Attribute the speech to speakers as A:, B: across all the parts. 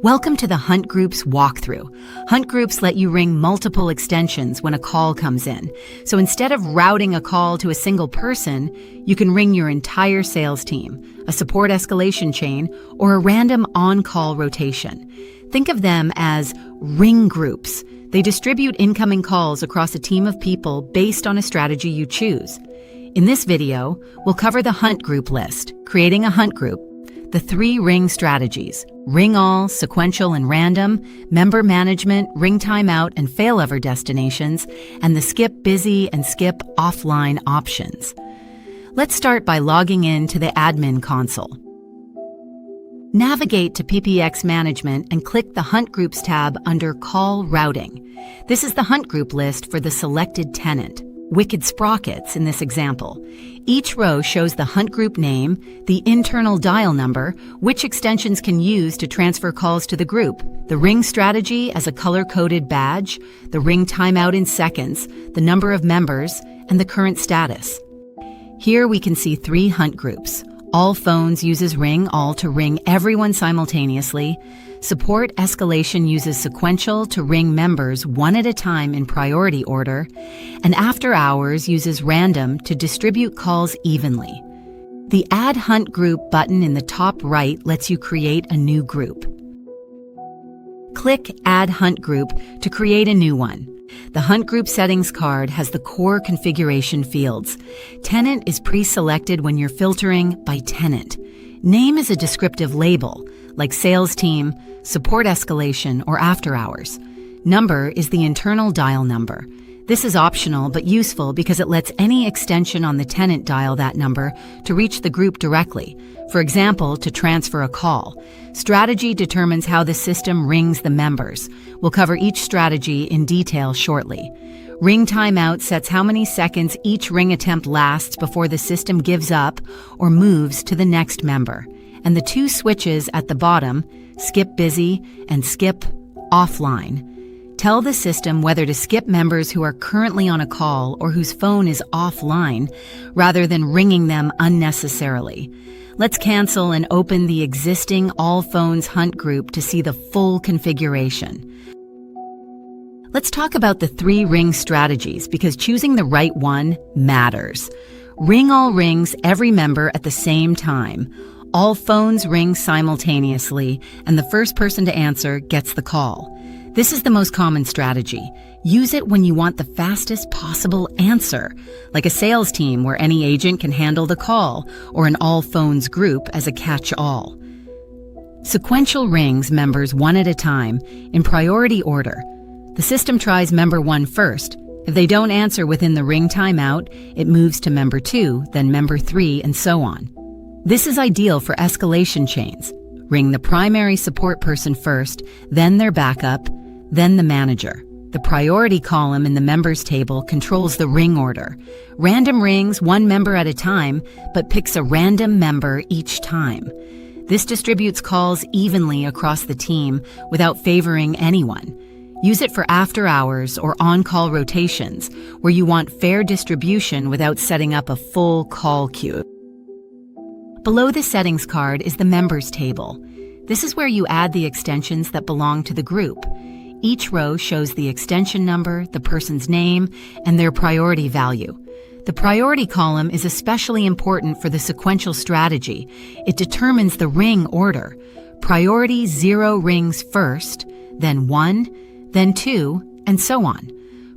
A: Welcome to the Hunt Groups walkthrough. Hunt Groups let you ring multiple extensions when a call comes in. So instead of routing a call to a single person, you can ring your entire sales team, a support escalation chain, or a random on-call rotation. Think of them as ring groups. They distribute incoming calls across a team of people based on a strategy you choose. In this video, we'll cover the Hunt Group list, creating a Hunt Group, the 3 ring strategies, ring all, sequential, and random, member management, ring timeout, and failover destinations, and the skip busy and skip offline options. Let's start by logging in to the admin console. Navigate to PPX Management and click the Hunt Groups tab under Call Routing. This is the Hunt Group list for the selected tenant. Wicked Sprockets in this example. Each row shows the Hunt Group name, the internal dial number, which extensions can use to transfer calls to the group, the ring strategy as a color-coded badge, the ring timeout in seconds, the number of members, and the current status. Here we can see 3 Hunt Groups. All Phones uses Ring All to ring everyone simultaneously. Support Escalation uses Sequential to ring members one at a time in priority order. And After Hours uses Random to distribute calls evenly. The Add Hunt Group button in the top right lets you create a new group. Click Add Hunt Group to create a new one. The Hunt Group settings card has the core configuration fields. Tenant is pre-selected when you're filtering by tenant. Name is a descriptive label, like sales team, support escalation, or after hours. Number is the internal dial number. This is optional but useful because it lets any extension on the tenant dial that number to reach the group directly. For example, to transfer a call. Strategy determines how the system rings the members. We'll cover each strategy in detail shortly. Ring timeout sets how many seconds each ring attempt lasts before the system gives up or moves to the next member. And the 2 switches at the bottom, skip busy and skip offline, tell the system whether to skip members who are currently on a call or whose phone is offline, rather than ringing them unnecessarily. Let's cancel and open the existing All Phones Hunt Group to see the full configuration. Let's talk about the 3 ring strategies because choosing the right one matters. Ring All rings every member at the same time. All phones ring simultaneously, and the first person to answer gets the call. This is the most common strategy. Use it when you want the fastest possible answer, like a sales team where any agent can handle the call, or an all phones group as a catch-all. Sequential rings members one at a time in priority order. The system tries member 1 first. If they don't answer within the ring timeout, it moves to member 2, then member 3, and so on. This is ideal for escalation chains. Ring the primary support person first, then their backup, then the manager. The priority column in the members table controls the ring order. Random rings 1 member at a time, but picks a random member each time. This distributes calls evenly across the team without favoring anyone. Use it for after hours or on-call rotations, where you want fair distribution without setting up a full call queue. Below the settings card is the members table. This is where you add the extensions that belong to the group. Each row shows the extension number, the person's name, and their priority value. The priority column is especially important for the sequential strategy. It determines the ring order. Priority 0 rings first, then 1, then 2, and so on.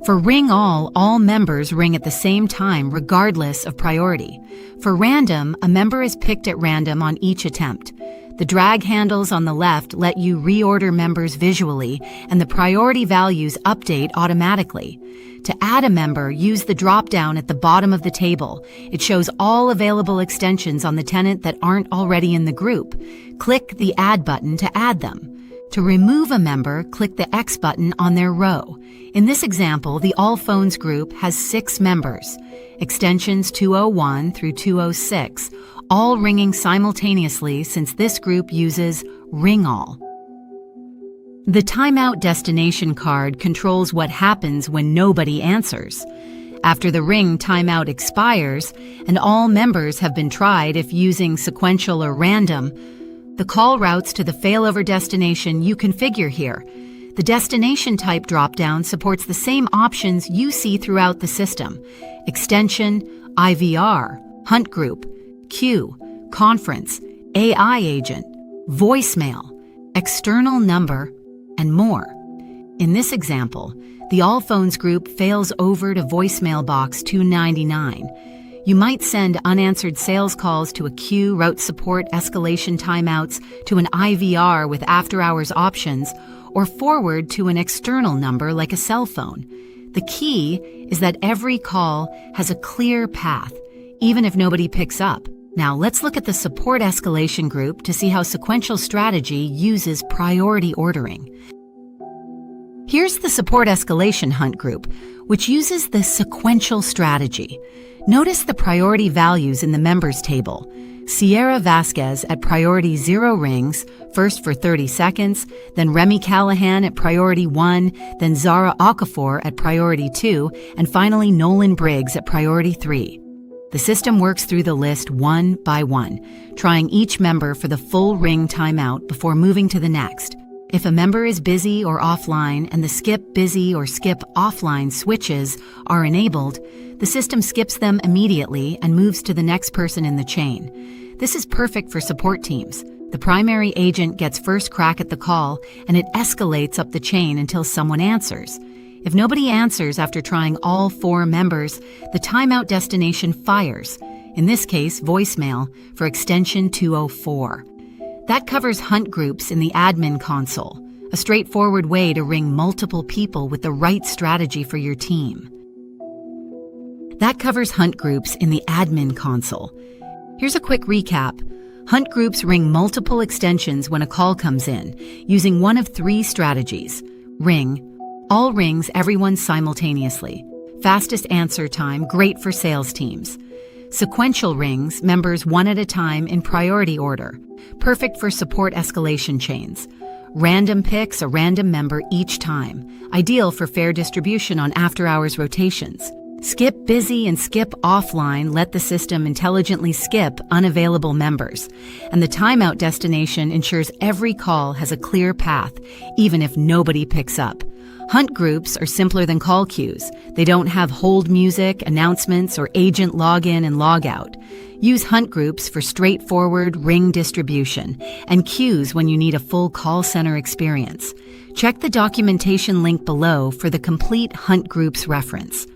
A: For Ring all members ring at the same time regardless of priority. For random, a member is picked at random on each attempt. The drag handles on the left let you reorder members visually, and the priority values update automatically. To add a member, use the drop-down at the bottom of the table. It shows all available extensions on the tenant that aren't already in the group. Click the Add button to add them. To remove a member, click the X button on their row. In this example, the All Phones group has 6 members, extensions 201 through 206, all ringing simultaneously since this group uses Ring All. The timeout destination card controls what happens when nobody answers. After the ring timeout expires and all members have been tried if using sequential or random, The call routes to the failover destination you configure here. The destination type dropdown supports the same options you see throughout the system: extension, IVR, hunt group, queue, conference, AI agent, voicemail, external number, and more. In this example, the All Phones group fails over to voicemail box 299. You might send unanswered sales calls to a queue, route support, escalation timeouts, to an IVR with after-hours options, or forward to an external number like a cell phone. The key is that every call has a clear path, even if nobody picks up. Now let's look at the support escalation group to see how Sequential strategy uses priority ordering. Here's the support escalation hunt group, which uses the Sequential strategy. Notice the priority values in the members table. Sierra Vasquez at priority 0 rings, first for 30 seconds, then Remy Callahan at priority 1, then Zara Okafor at priority 2, and finally Nolan Briggs at priority 3. The system works through the list one by one, trying each member for the full ring timeout before moving to the next. If a member is busy or offline and the skip busy or skip offline switches are enabled, the system skips them immediately and moves to the next person in the chain. This is perfect for support teams. The primary agent gets first crack at the call, and it escalates up the chain until someone answers. If nobody answers after trying all 4 members, the timeout destination fires, in this case voicemail, for extension 204. That covers hunt groups in the admin console, a straightforward way to ring multiple people with the right strategy for your team. That covers hunt groups in the admin console. Here's a quick recap. Hunt groups ring multiple extensions when a call comes in, using one of 3 strategies. Ring. All rings everyone simultaneously. Fastest answer time, great for sales teams. Sequential rings, members one at a time in priority order. Perfect for support escalation chains. Random picks a random member each time. Ideal for fair distribution on after-hours rotations. Skip busy and skip offline let the system intelligently skip unavailable members. And the timeout destination ensures every call has a clear path, even if nobody picks up. Hunt groups are simpler than call queues. They don't have hold music, announcements, or agent login and logout. Use hunt groups for straightforward ring distribution and queues when you need a full call center experience. Check the documentation link below for the complete hunt groups reference.